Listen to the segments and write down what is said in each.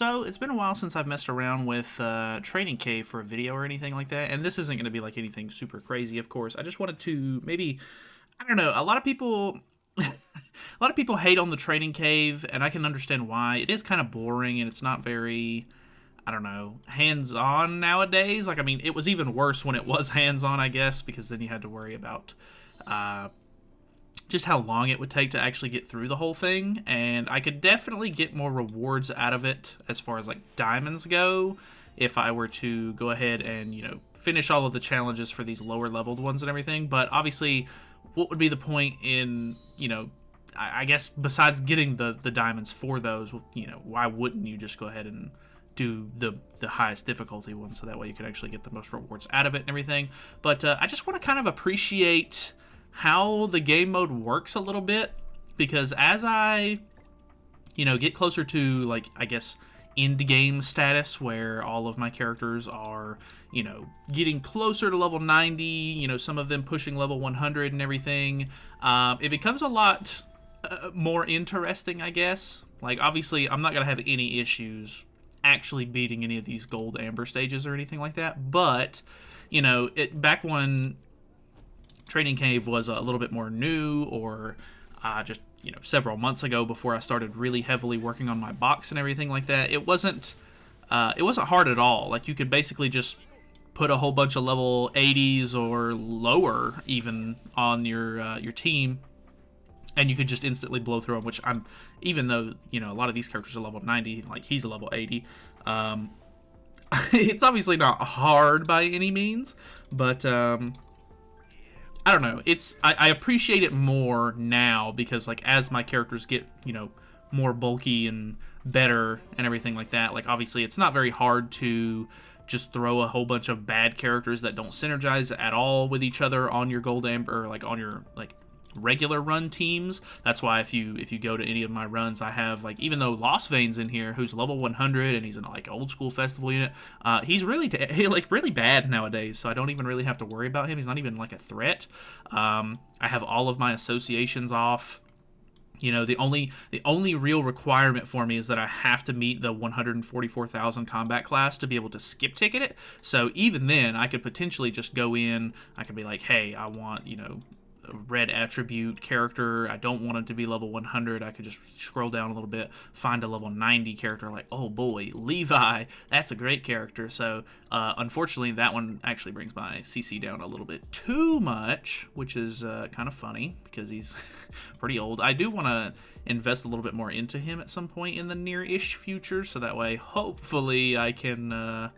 So it's been a while since I've messed around with Training Cave for a video or anything like that, and this isn't going to be like anything super crazy, of course. I just wanted to maybe, I don't know, a lot of people, a lot of people hate on the Training Cave, and I can understand why. It is kind of boring, and it's not very, I don't know, hands-on nowadays. Like, I mean, it was even worse when it was hands-on, I guess, because then you had to worry about uh, just how long it would take to actually get through the whole thing, and I could definitely get more rewards out of it as far as like diamonds go if I were to go ahead and, finish all of the challenges for these lower leveled ones and everything. But obviously, what would be the point in, I guess besides getting the diamonds for those, why wouldn't you just go ahead and do the highest difficulty one, so that way you can actually get the most rewards out of it and everything. But I just want to kind of appreciate how the game mode works a little bit, because as I get closer to, like, I guess end game status, where all of my characters are getting closer to level 90, some of them pushing level 100 and everything, it becomes a lot more interesting, I guess. Like, obviously I'm not gonna have any issues actually beating any of these gold amber stages or anything like that, but back when Training Cave was a little bit more new, or just several months ago, before I started really heavily working on my box and everything like that, it wasn't hard at all. Like, you could basically just put a whole bunch of level 80s or lower even on your team, and you could just instantly blow through them. Which even though a lot of these characters are level 90, like he's a level 80. It's obviously not hard by any means, but I don't know. I appreciate it more now, because like as my characters get more bulky and better and everything like that, like obviously it's not very hard to just throw a whole bunch of bad characters that don't synergize at all with each other on your gold amber, or like on your like regular run teams. That's why if you go to any of my runs, I have, like, even though Lost Veins in here, who's level 100 and he's in like old school festival unit, he's really really bad nowadays, so I don't even really have to worry about him. He's not even like a threat. I have all of my associations off. The only real requirement for me is that I have to meet the 144,000 combat class to be able to skip ticket it. So even then, I could potentially just go in. I could be like, hey, I want a red attribute character. I don't want it to be level 100. I could just scroll down a little bit, find a level 90 character, like, oh boy, Levi, that's a great character. So unfortunately, that one actually brings my CC down a little bit too much, which is kind of funny, because he's pretty old. I do want to invest a little bit more into him at some point in the near-ish future, so that way hopefully I can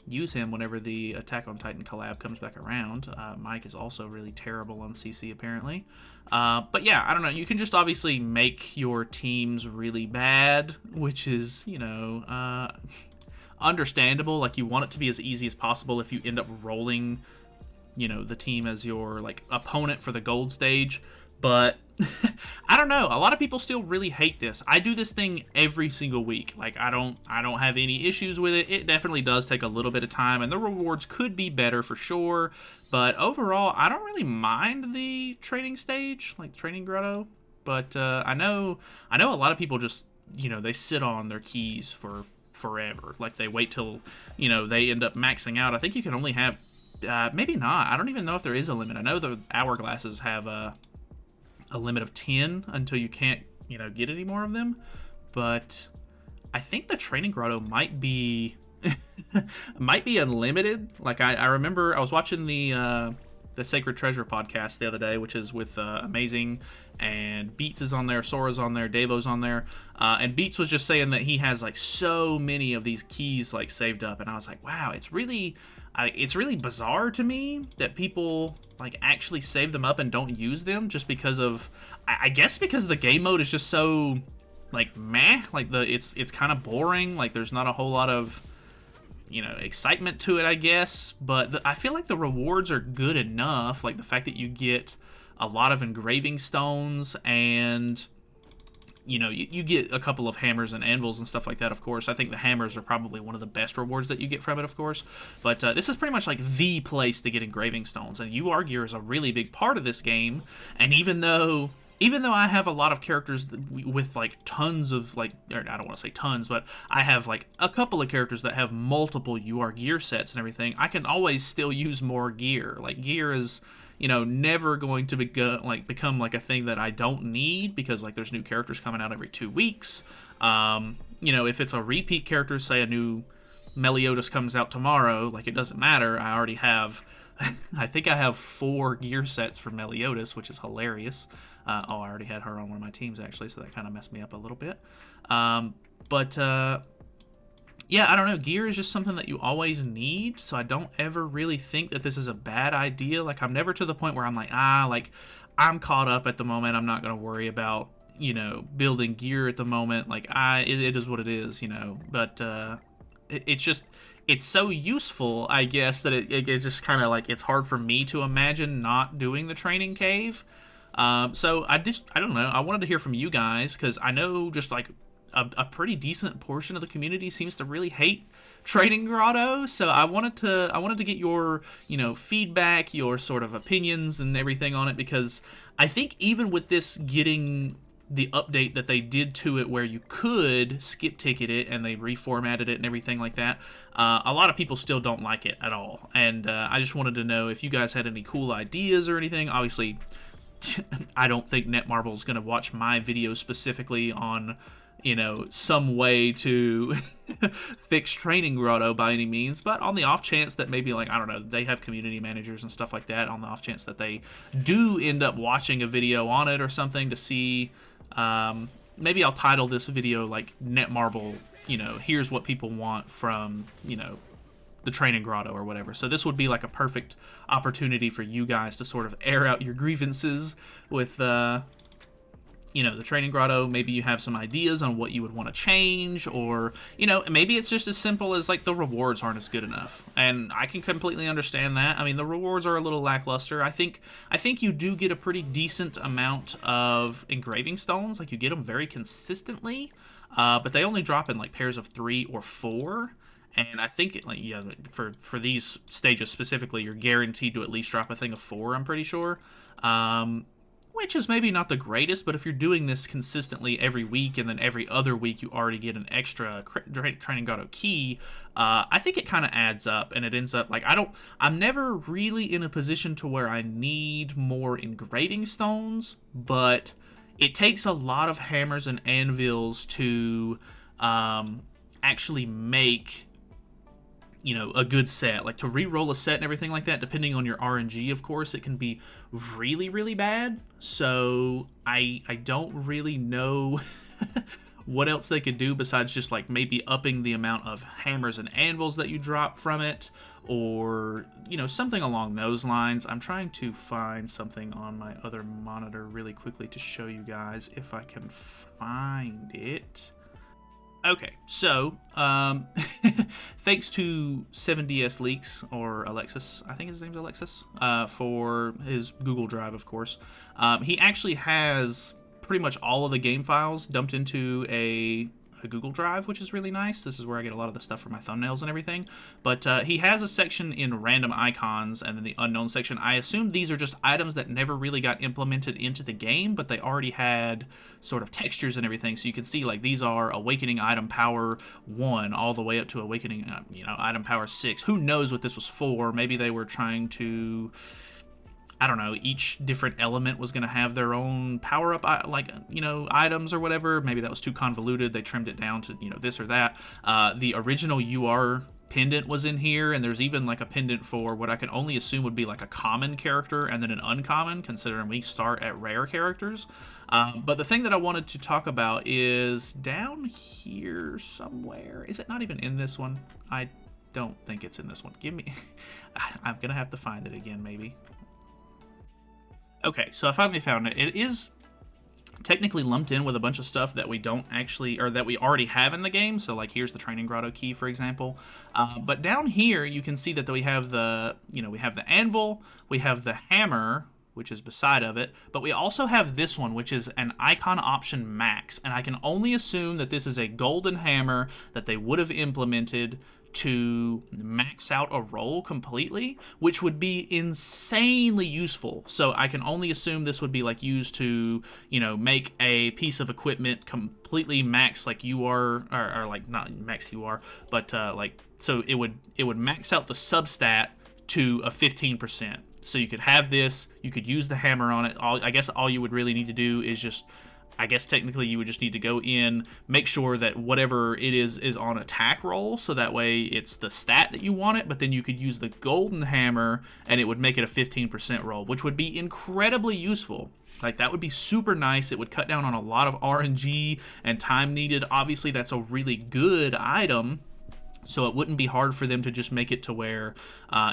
use him whenever the Attack on Titan collab comes back around. Mike is also really terrible on CC, apparently. But yeah, I don't know. You can just obviously make your teams really bad, which is, understandable. Like, you want it to be as easy as possible if you end up rolling, the team as your, like, opponent for the gold stage. But I don't know. A lot of people still really hate this. I do this thing every single week. Like, I don't have any issues with it. It definitely does take a little bit of time, and the rewards could be better for sure. But overall, I don't really mind the training stage, like training grotto. But I know a lot of people just they sit on their keys for forever. Like, they wait till they end up maxing out. I think you can only have maybe not. I don't even know if there is a limit. I know the hourglasses have a limit of 10 until you can't, get any more of them. But I think the training grotto might be might be unlimited. Like, I remember I was watching the Sacred Treasure podcast the other day, which is with Amazing, and Beats is on there, Sora's on there, Davo's on there, and Beats was just saying that he has like so many of these keys like saved up, and I was like, wow, it's really bizarre to me that people like actually save them up and don't use them, just because of, I guess because the game mode is just so like meh. Like, it's kind of boring. Like, there's not a whole lot of excitement to it, I guess. But I feel like the rewards are good enough. Like, the fact that you get a lot of engraving stones, and you get a couple of hammers and anvils and stuff like that, of course. I think the hammers are probably one of the best rewards that you get from it, of course. But this is pretty much like the place to get engraving stones, and UR gear is a really big part of this game. And even though even though I have a lot of characters with like tons of like, or I don't want to say tons, but I have like a couple of characters that have multiple UR gear sets and everything, I can always still use more gear. Like gear is, you know, never going to become like a thing that I don't need, because like there's new characters coming out every 2 weeks. You know, if it's a repeat character, say a new Meliodas comes out tomorrow, like it doesn't matter. I already have, I think I have 4 gear sets for Meliodas, which is hilarious. I already had her on one of my teams actually, so that kind of messed me up a little bit. But yeah, I don't know. Gear is just something that you always need, so I don't ever really think that this is a bad idea. Like I'm never to the point where I'm like, like I'm caught up at the moment. I'm not going to worry about, you know, building gear at the moment. Like it is what it is, you know. But it's just, it's so useful, I guess, that it just kind of like, it's hard for me to imagine not doing the training cave. So I don't know. I wanted to hear from you guys, because I know just like a pretty decent portion of the community seems to really hate Training Grotto. So I wanted to get your, you know, feedback, your sort of opinions and everything on it, because I think even with this getting the update that they did to it where you could skip ticket it and they reformatted it and everything like that, a lot of people still don't like it at all. And I just wanted to know if you guys had any cool ideas or anything. Obviously, I don't think Netmarble is going to watch my video specifically on, you know, some way to fix Training Grotto by any means, but on the off chance that maybe, like, I don't know, they have community managers and stuff like that, on the off chance that they do end up watching a video on it or something to see, maybe I'll title this video like Netmarble, you know, here's what people want from, you know, the Training Grotto or whatever. So this would be like a perfect opportunity for you guys to sort of air out your grievances with, you know, the Training Grotto. Maybe you have some ideas on what you would want to change, or, you know, maybe it's just as simple as like the rewards aren't as good enough. And I can completely understand that. I mean, the rewards are a little lackluster. I think you do get a pretty decent amount of engraving stones. Like you get them very consistently, but they only drop in like pairs of 3 or 4. And I think, like, yeah, for these stages specifically, you're guaranteed to at least drop a thing of 4, I'm pretty sure. Which is maybe not the greatest, but if you're doing this consistently every week, and then every other week you already get an extra Training Grotto key, I think it kind of adds up, and it ends up, like, I'm never really in a position to where I need more engraving stones, but it takes a lot of hammers and anvils to actually make, you know, a good set. Like to re-roll a set and everything like that, depending on your RNG, of course, it can be really, really bad. So I don't really know what else they could do besides just like maybe upping the amount of hammers and anvils that you drop from it, or, you know, something along those lines. I'm trying to find something on my other monitor really quickly to show you guys if I can find it. Okay, so, thanks to 7DS Leaks, or Alexis, I think his name's Alexis, for his Google Drive, of course. He actually has pretty much all of the game files dumped into a Google Drive, which is really nice. This is where I get a lot of the stuff for my thumbnails and everything. But he has a section in random icons, and then the unknown section. I assume these are just items that never really got implemented into the game, but they already had sort of textures and everything. So you can see, like, these are Awakening Item Power 1 all the way up to Awakening, you know, Item Power 6. Who knows what this was for? Maybe they were trying to, I don't know, each different element was going to have their own power-up, like, you know, items or whatever. Maybe that was too convoluted. They trimmed it down to, you know, this or that. The original UR pendant was in here, and there's even, like, a pendant for what I can only assume would be, like, a common character and then an uncommon, considering we start at rare characters. But the thing that I wanted to talk about is down here somewhere. Is it not even in this one? I don't think it's in this one. Give me... I'm going to have to find it again, maybe. Okay, so I finally found it. It is technically lumped in with a bunch of stuff that we don't actually, or that we already have in the game. So, like, here's the Training Grotto key, for example. But down here, you can see that we have the, you know, we have the anvil, we have the hammer, which is beside of it, but we also have this one, which is an icon option max. And I can only assume that this is a golden hammer that they would have implemented to max out a roll completely, which would be insanely useful. So I can only assume this would be like used to, you know, make a piece of equipment completely max like you are, or like not max you are, but like, so it would max out the substat to a 15%. So you could have this, you could use the hammer on it. I guess all you would really need to do is just, I guess technically you would just need to go in, make sure that whatever it is on attack roll, so that way it's the stat that you want it, but then you could use the golden hammer and it would make it a 15% roll, which would be incredibly useful. Like, that would be super nice. It would cut down on a lot of RNG and time needed. Obviously, that's a really good item, so it wouldn't be hard for them to just make it to where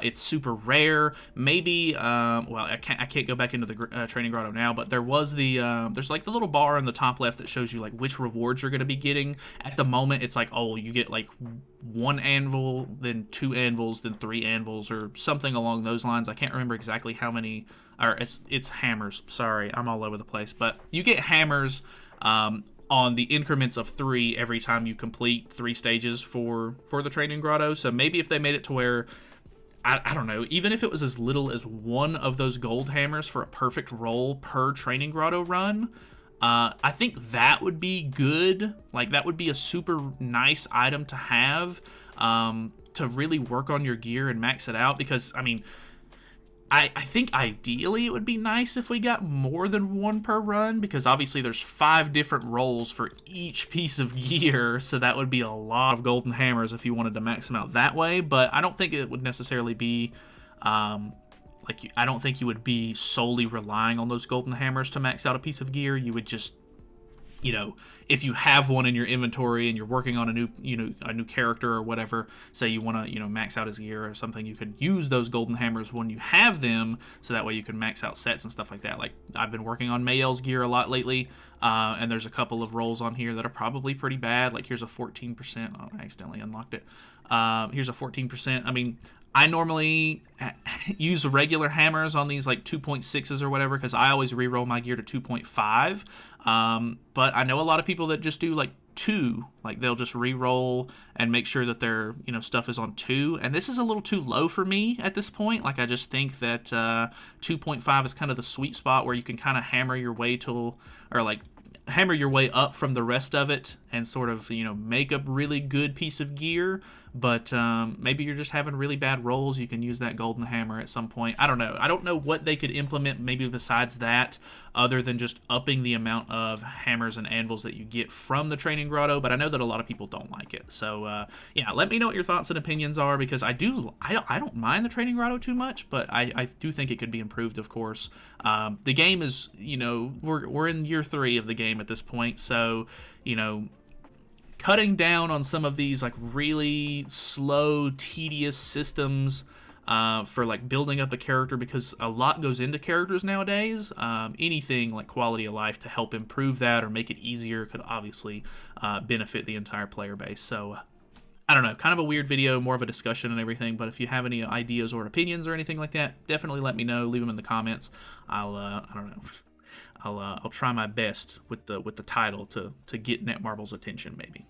it's super rare. Maybe, well, I can't go back into the training grotto now, but there was there's like the little bar in the top left that shows you like which rewards you're going to be getting. At the moment, it's like, oh, you get like 1 anvil, then 2 anvils, then 3 anvils, or something along those lines. I can't remember exactly how many, or it's hammers. Sorry, I'm all over the place, but you get hammers on the increments of 3 every time you complete 3 stages for the training grotto. So maybe if they made it to where, I don't know, even if it was as little as 1 of those gold hammers for a perfect roll per training grotto run, I think that would be good. Like, that would be a super nice item to have, to really work on your gear and max it out. Because, I mean, I think ideally it would be nice if we got more than 1 per run, because obviously there's 5 different rolls for each piece of gear, so that would be a lot of golden hammers if you wanted to max them out that way. But I don't think it would necessarily be, like, I don't think you would be solely relying on those golden hammers to max out a piece of gear. You would just, you know, if you have one in your inventory and you're working on a new character or whatever, say you want to, max out his gear or something, you could use those golden hammers when you have them, so that way you can max out sets and stuff like that. Like, I've been working on Mayel's gear a lot lately, and there's a couple of rolls on here that are probably pretty bad. Like, here's a 14%. Oh, I accidentally unlocked it. Here's a 14%. I mean, I normally use regular hammers on these like 2.6s or whatever, because I always re-roll my gear to 2.5. But I know a lot of people that just do like 2. Like, they'll just re-roll and make sure that their stuff is on 2. And this is a little too low for me at this point. Like, I just think that 2.5 is kind of the sweet spot where you can kind of hammer your way up from the rest of it and sort of, make a really good piece of gear. But maybe you're just having really bad rolls. You can use that golden hammer at some point. I don't know. I don't know what they could implement maybe besides that, other than just upping the amount of hammers and anvils that you get from the training grotto. But I know that a lot of people don't like it. So yeah, let me know what your thoughts and opinions are, because I don't mind the training grotto too much, but I do think it could be improved, of course. The game is, we're in year 3 of the game at this point, so cutting down on some of these like really slow, tedious systems for like building up a character, because a lot goes into characters nowadays. Anything like quality of life to help improve that or make it easier could obviously benefit the entire player base. So I don't know, kind of a weird video, more of a discussion and everything, but if you have any ideas or opinions or anything like that, definitely let me know. Leave them in the comments. I don't know. I'll try my best with the title to get Netmarble's attention, maybe.